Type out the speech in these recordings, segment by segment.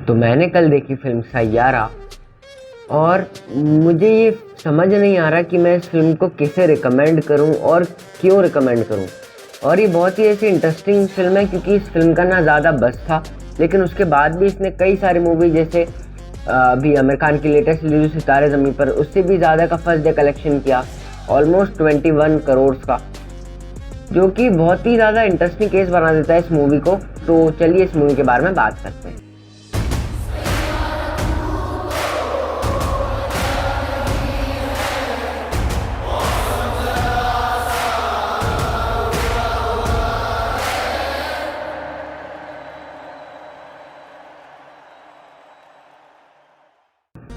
तो मैंने कल देखी फिल्म सैयारा और मुझे ये समझ नहीं आ रहा कि मैं इस फिल्म को किसे रिकमेंड करूं और क्यों रिकमेंड करूं। और ये बहुत ही ऐसी इंटरेस्टिंग फिल्म है क्योंकि इस फिल्म का ना ज़्यादा बस था, लेकिन उसके बाद भी इसने कई सारी मूवी जैसे अभी आमिर खान की लेटेस्ट रिलीज सितारे ज़मीन पर, उससे भी ज़्यादा का फर्स्ट डे कलेक्शन किया, ऑलमोस्ट 21 करोड़ का, जो कि बहुत ही ज़्यादा इंटरेस्टिंग केस बना देता है इस मूवी को। तो चलिए इस मूवी के बारे में बात करते हैं।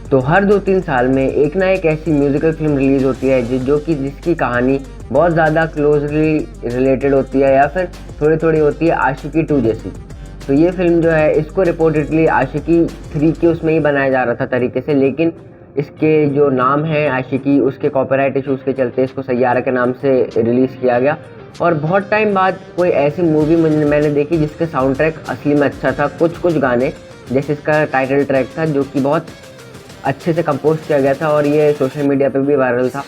तो हर 2-3 साल में एक ना एक ऐसी म्यूजिकल फिल्म रिलीज होती है जो कि जिसकी कहानी बहुत ज़्यादा क्लोजली रिलेटेड होती है या फिर थोड़ी थोड़ी होती है आशिकी 2 जैसी। तो ये फिल्म जो है इसको रिपोर्टेडली आशिकी 3 के उसमें ही बनाया जा रहा था तरीके से, लेकिन इसके जो नाम है आशिकी, उसके कॉपीराइट इशूज़ के चलते इसको सैयारा के नाम से रिलीज़ किया गया। और बहुत टाइम बाद कोई ऐसी मूवी मैंने देखी जिसका साउंड ट्रैक असली में अच्छा था। कुछ गाने जैसे इसका टाइटल ट्रैक था जो कि बहुत अच्छे से कंपोज किया गया था और ये सोशल मीडिया पे भी वायरल था।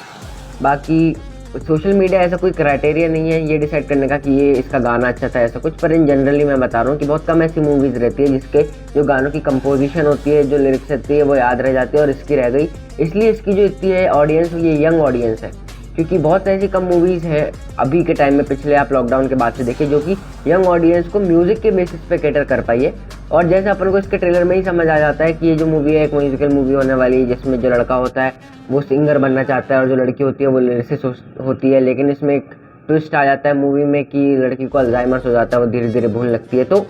बाकी सोशल मीडिया ऐसा कोई क्राइटेरिया नहीं है ये डिसाइड करने का कि ये इसका गाना अच्छा था ऐसा कुछ, पर इन जनरली मैं बता रहा हूँ कि बहुत कम ऐसी मूवीज़ रहती है जिसके जो गानों की कंपोजिशन होती है, जो लिरिक्स रहती है वो याद रह जाती है, और इसकी रह गई। इसलिए इसकी जो इतनी है ऑडियंस, ये यंग ऑडियंस है, क्योंकि बहुत ऐसी कम मूवीज़ हैं अभी के टाइम में, पिछले आप लॉकडाउन के बाद से देखिए, जो कि यंग ऑडियंस को म्यूज़िक के बेसिस पे कैटर कर पाई है। और जैसे अपन को इसके ट्रेलर में ही समझ आ जाता है कि ये जो मूवी है एक म्यूजिकल मूवी होने वाली है, जिसमें जो लड़का होता है वो सिंगर बनना चाहता है और जो लड़की होती है वो लिरिसिस्ट होती है। लेकिन इसमें एक ट्विस्ट आ जाता है मूवी में कि लड़की को अल्जाइमर्स हो जाता है, वो धीरे धीरे भूलने लगती है। तो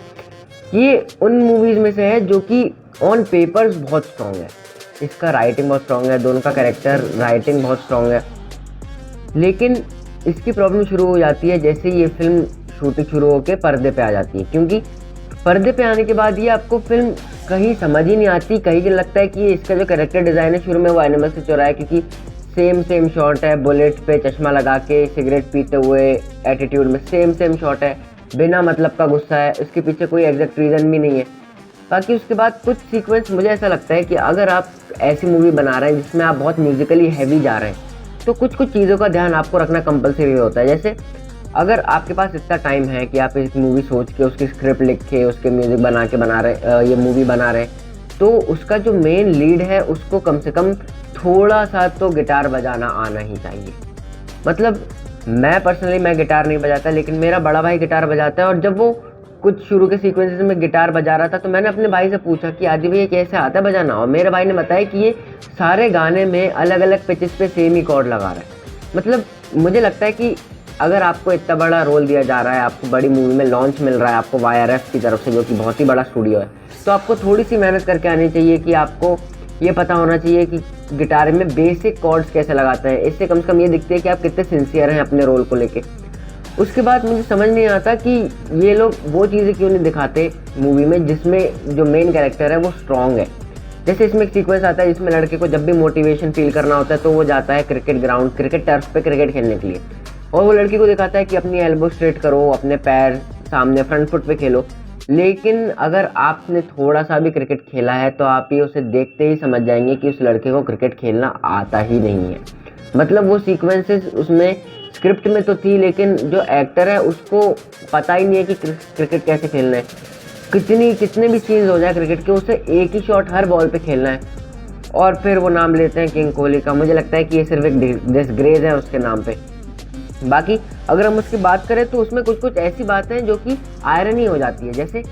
ये उन मूवीज़ में से है जो कि ऑन पेपर्स बहुत स्ट्रॉन्ग है, इसका राइटिंग बहुत स्ट्रॉन्ग है, दोनों का कैरेक्टर राइटिंग बहुत स्ट्रॉन्ग है। लेकिन इसकी प्रॉब्लम शुरू हो जाती है जैसे ये फिल्म शूटिंग शुरू होकर पर्दे पे आ जाती है, क्योंकि पर्दे पे आने के बाद ये आपको फिल्म कहीं समझ ही नहीं आती। कहीं लगता है कि इसका जो कैरेक्टर डिज़ाइन है शुरू में वो एनिमल से चुरा है, क्योंकि सेम शॉट है, बुलेट पे चश्मा लगा के सिगरेट पीते हुए एटीट्यूड में सेम शॉट है, बिना मतलब का गुस्सा है, इसके पीछे कोई एग्जैक्ट रीज़न भी नहीं है। बाकी उसके बाद कुछ सीक्वेंस मुझे ऐसा लगता है कि अगर आप ऐसी मूवी बना रहे हैं जिसमें आप बहुत म्यूजिकली हैवी जा रहे हैं तो कुछ चीज़ों का ध्यान आपको रखना कंपलसरी होता है। जैसे अगर आपके पास इतना टाइम है कि आप एक मूवी सोच के उसकी स्क्रिप्ट लिख के उसके म्यूज़िक बना के ये मूवी बना रहे हैं, तो उसका जो मेन लीड है उसको कम से कम थोड़ा सा तो गिटार बजाना आना ही चाहिए। मतलब मैं पर्सनली गिटार नहीं बजाता, लेकिन मेरा बड़ा भाई गिटार बजाता है, और जब वो कुछ शुरू के सीक्वेंसेस में गिटार बजा रहा था तो मैंने अपने भाई से पूछा कि आदि भाई ये कैसे आता है बजाना, और मेरे भाई ने बताया कि ये सारे गाने में अलग अलग पिचेस पे सेम ही कॉर्ड लगा रहा है। मतलब मुझे लगता है कि अगर आपको इतना बड़ा रोल दिया जा रहा है, आपको बड़ी मूवी में लॉन्च मिल रहा है आपको YRF की तरफ से, जो कि बहुत ही बड़ा स्टूडियो है, तो आपको थोड़ी सी मेहनत करके आनी चाहिए कि आपको ये पता होना चाहिए कि गिटार में बेसिक कॉर्ड्स कैसे लगाते हैं। इससे कम से कम ये दिखते हैं कि आप कितने सिंसियर हैं अपने रोल को लेके। उसके बाद मुझे समझ नहीं आता कि ये लोग वो चीज़ें क्यों नहीं दिखाते मूवी में जिसमें जो मेन कैरेक्टर है वो स्ट्रॉन्ग है। जैसे इसमें एक सीक्वेंस आता है जिसमें लड़के को जब भी मोटिवेशन फील करना होता है तो वो जाता है क्रिकेट ग्राउंड, क्रिकेट टर्फ पे क्रिकेट खेलने के लिए, और वो लड़की को दिखाता है कि अपनी एल्बो स्ट्रेट करो, अपने पैर सामने फ्रंट फुट पे खेलो। लेकिन अगर आपने थोड़ा सा भी क्रिकेट खेला है तो आप ये उसे देखते ही समझ जाएंगे कि उस लड़के को क्रिकेट खेलना आता ही नहीं है। मतलब वो सीक्वेंसेस उसमें स्क्रिप्ट में तो थी, लेकिन जो एक्टर है उसको पता ही नहीं है कि क्रिकेट कैसे खेलना है। कितने भी सीन्स हो जाए क्रिकेट के, उसे एक ही शॉट हर बॉल पे खेलना है, और फिर वो नाम लेते हैं किंग कोहली का। मुझे लगता है कि ये सिर्फ एक डिसग्रेस है उसके नाम पे। बाकी अगर हम उसकी बात करें तो उसमें कुछ ऐसी बातें हैं जो कि आयरनी हो जाती है। जैसे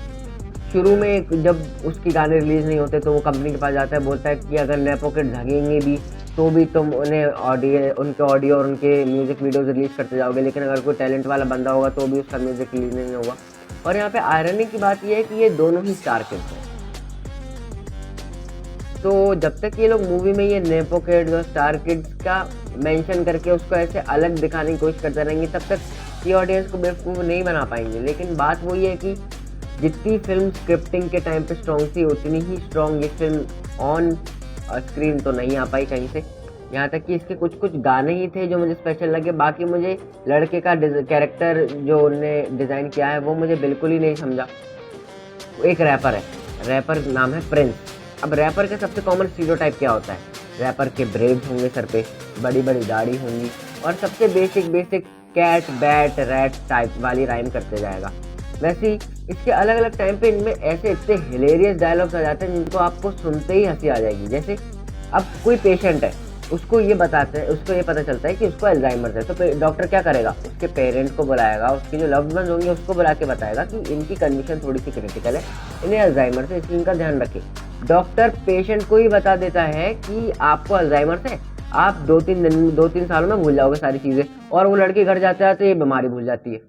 शुरू में जब उसके गाने रिलीज़ नहीं होते तो वो कंपनी के पास जाता है, बोलता है कि अगर नए पॉकेट झगेंगे भी तो भी तुम उन्हें उनके ऑडियो और उनके म्यूज़िक वीडियोज़ रिलीज़ करते जाओगे, लेकिन अगर कोई टैलेंट वाला बंदा होगा तो भी उसका म्यूज़िक रिलीज़ नहीं होगा। और यहाँ पे आयरनी की बात यह है कि ये दोनों ही स्टार किड्स हैं। तो जब तक ये लोग मूवी में ये नेपो किड्स और स्टार किड्स का मेंशन करके उसको ऐसे अलग दिखाने की कोशिश करते रहेंगे, तब तक ये ऑडियंस को बेवकूफ़ नहीं बना पाएंगे। लेकिन बात वही है कि जितनी फिल्म स्क्रिप्टिंग के टाइम पे स्ट्रॉन्ग थी उतनी ही स्ट्रॉन्ग ये फिल्म ऑन स्क्रीन तो नहीं आ पाई कहीं से। यहाँ तक कि इसके कुछ गाने ही थे जो मुझे स्पेशल लगे। बाकी मुझे लड़के का कैरेक्टर जो उन्होंने डिज़ाइन किया है वो मुझे बिल्कुल ही नहीं समझा। एक रैपर है, रैपर नाम है प्रिंस। अब रैपर का सबसे कॉमन स्टीरियोटाइप क्या होता है? रैपर के ब्रेव्स होंगे सर पे, बड़ी बड़ी दाढ़ी होंगी और सबसे basic cat bat rat type वाली राइम करते जाएगा। वैसे ही इसके अलग अलग टाइम पे इनमें ऐसे इतने हिलेरियस डायलॉग्स आ जाते हैं जिनको आपको सुनते ही हंसी आ जाएगी। जैसे अब कोई पेशेंट है, उसको ये पता चलता है कि उसको अल्जाइमर है, तो डॉक्टर क्या करेगा? उसके पेरेंट्स को बुलाएगा, उसके जो लव्ड वंस होंगे उसको बुला के बताएगा कि इनकी कंडीशन थोड़ी सी क्रिटिकल है, इन्हें अल्जाइमर से, इसलिए इनका ध्यान रखें। डॉक्टर पेशेंट को ही बता देता है कि आपको अल्जाइमर से आप 2-3 सालों में भूल जाओगे सारी चीज़ें, और वो लड़की घर जाता है तो ये बीमारी भूल जाती है।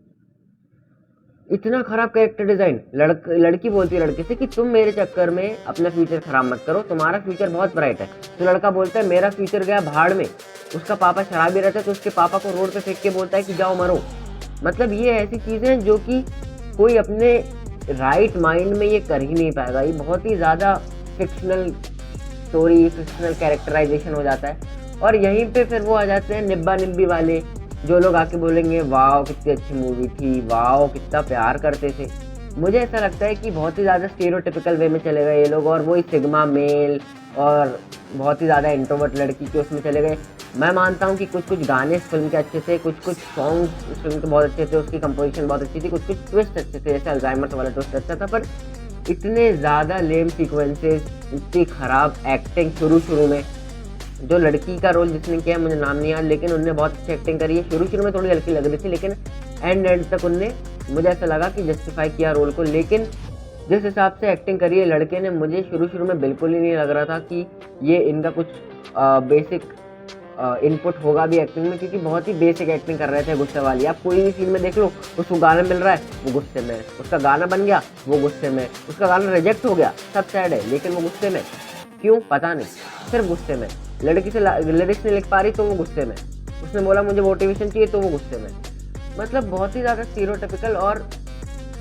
इतना खराब कैरेक्टर डिजाइन। लड़की बोलती है लड़के से कि तुम मेरे चक्कर में अपना फ्यूचर खराब मत करो, तुम्हारा फ्यूचर बहुत ब्राइट है। तो लड़का बोलता है मेरा फ्यूचर गया भाड़ में। उसका पापा शराबी रहता है तो उसके पापा को रोड पे फेंक के बोलता है कि जाओ मरो। मतलब ये ऐसी चीजें हैं जो कि कोई अपने राइट माइंड में ये कर ही नहीं पाएगा। ये बहुत ही ज्यादा फिक्शनल स्टोरी, फिक्शनल कैरेक्टराइजेशन हो जाता है। और यहीं पे फिर वो आ जाते हैं निब्बा निब्बी वाले, जो लोग आके बोलेंगे वाओ कितनी अच्छी मूवी थी, वाओ कितना प्यार करते थे। मुझे ऐसा लगता है कि बहुत ही ज़्यादा स्टीरियोटिपिकल वे में चले गए ये लोग, और वही सिग्मा मेल और बहुत ही ज़्यादा इंट्रोवर्ट लड़की के उसमें चले गए। मैं मानता हूँ कि कुछ गाने इस फिल्म के अच्छे थे, कुछ सॉन्ग्स इस फिल्म के बहुत अच्छे थे, उसकी कंपोजिशन बहुत अच्छी थी, कुछ ट्विस्ट अच्छे थे, जैसे अल्जाइमर वाला ट्विस्ट अच्छा था। पर इतने ज़्यादा लेम सीक्वेंसेस, इतनी ख़राब एक्टिंग शुरू में। जो लड़की का रोल जिसने किया मुझे नाम नहीं याद, लेकिन उनने बहुत अच्छी एक्टिंग करी है। शुरू में थोड़ी हल्की लग रही थी, लेकिन एंड तक उनने, मुझे ऐसा लगा कि जस्टिफाई किया रोल को। लेकिन जिस हिसाब से एक्टिंग करी है लड़के ने, मुझे शुरू में बिल्कुल ही नहीं लग रहा था कि ये इनका कुछ बेसिक इनपुट होगा भी एक्टिंग में, क्योंकि बहुत ही बेसिक एक्टिंग कर रहे थे गुस्से वाली। आप कोई भी सीन में देख लो, उसको गाना मिल रहा है वो गुस्से में, उसका गाना बन गया वो गुस्से में, उसका गाना रिजेक्ट हो गया सब सैड है, लेकिन वो गुस्से में क्यों पता नहीं, सिर्फ गुस्से में। लड़की से लिरिक्स नहीं लिख पा रही तो वो गुस्से में, उसने बोला मुझे मोटिवेशन चाहिए तो वो गुस्से में। मतलब बहुत ही ज़्यादा स्टीरियोटिपिकल। और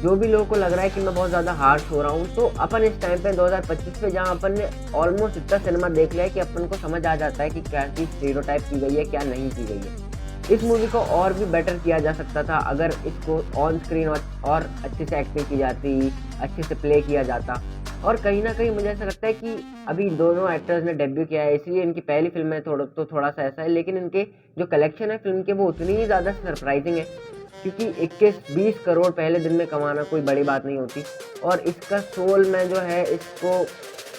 जो भी लोगों को लग रहा है कि मैं बहुत ज़्यादा हार्श हो रहा हूँ, तो अपन इस टाइम पे 2025 पे जहाँ अपन ने ऑलमोस्ट इतना सिनेमा देख लिया है कि अपन को समझ आ जाता है कि क्या चीज़ स्टीरियोटाइप की गई है, क्या नहीं की गई है। इस मूवी को और भी बेटर किया जा सकता था अगर इसको ऑन स्क्रीन और अच्छे से एक्टिंग की जाती, अच्छे से प्ले किया जाता। और कहीं ना कहीं मुझे ऐसा लगता है कि अभी दोनों एक्टर्स ने डेब्यू किया है, इसलिए इनकी पहली फिल्म है, थोड़ा सा ऐसा है। लेकिन इनके जो कलेक्शन है फिल्म के वो उतनी ही ज़्यादा सरप्राइजिंग है, क्योंकि 21-20 करोड़ पहले दिन में कमाना कोई बड़ी बात नहीं होती। और इसका सोल मैं जो है इसको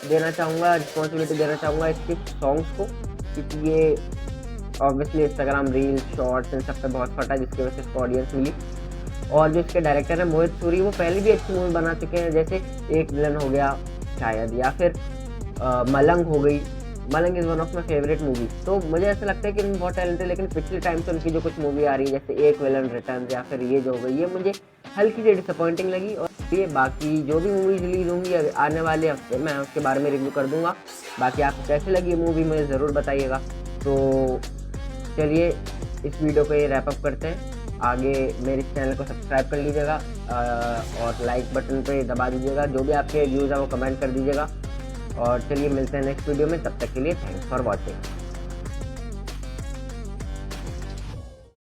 देना चाहूँगा, रिस्पॉन्सिबिलिटी देना चाहूँगा इसके सॉन्ग्स को, क्योंकि ये ऑब्वियसली इंस्टाग्राम रील्स, शॉर्ट्स इन सब पे बहुत फटा, जिसकी वजह से इसको ऑडियंस मिली। और जो इसके डायरेक्टर है मोहित सूरी, वो पहले भी अच्छी मूवी बना चुके हैं, जैसे एक विलन हो गया शायद, या फिर मलंग हो गई। मलंग is one of my favourite movie. तो मुझे ऐसा लगता है कि इनमें बहुत टैलेंट है, लेकिन पिछले टाइम से उनकी जो कुछ मूवी आ रही है, जैसे एक विलन रिटर्न या फिर ये जो हो गई, ये मुझे हल्की सी डिसअपॉइंटिंग लगी। और ये बाकी जो भी मूवीज रिलीज होंगी आने वाले हफ्ते मैं उसके बारे में रिव्यू कर दूंगा। बाकी आपको कैसे लगी ये मूवी मुझे ज़रूर बताइएगा। तो चलिए इस वीडियो को ये रैप अप करते हैं। आगे मेरे चैनल को सब्सक्राइब कर लीजिएगा और लाइक बटन पे दबा दीजिएगा। जो भी आपके व्यूज़ हैं वो कमेंट कर दीजिएगा। और चलिए मिलते हैं नेक्स्ट वीडियो में, तब तक के लिए थैंक्स फॉर वॉचिंग।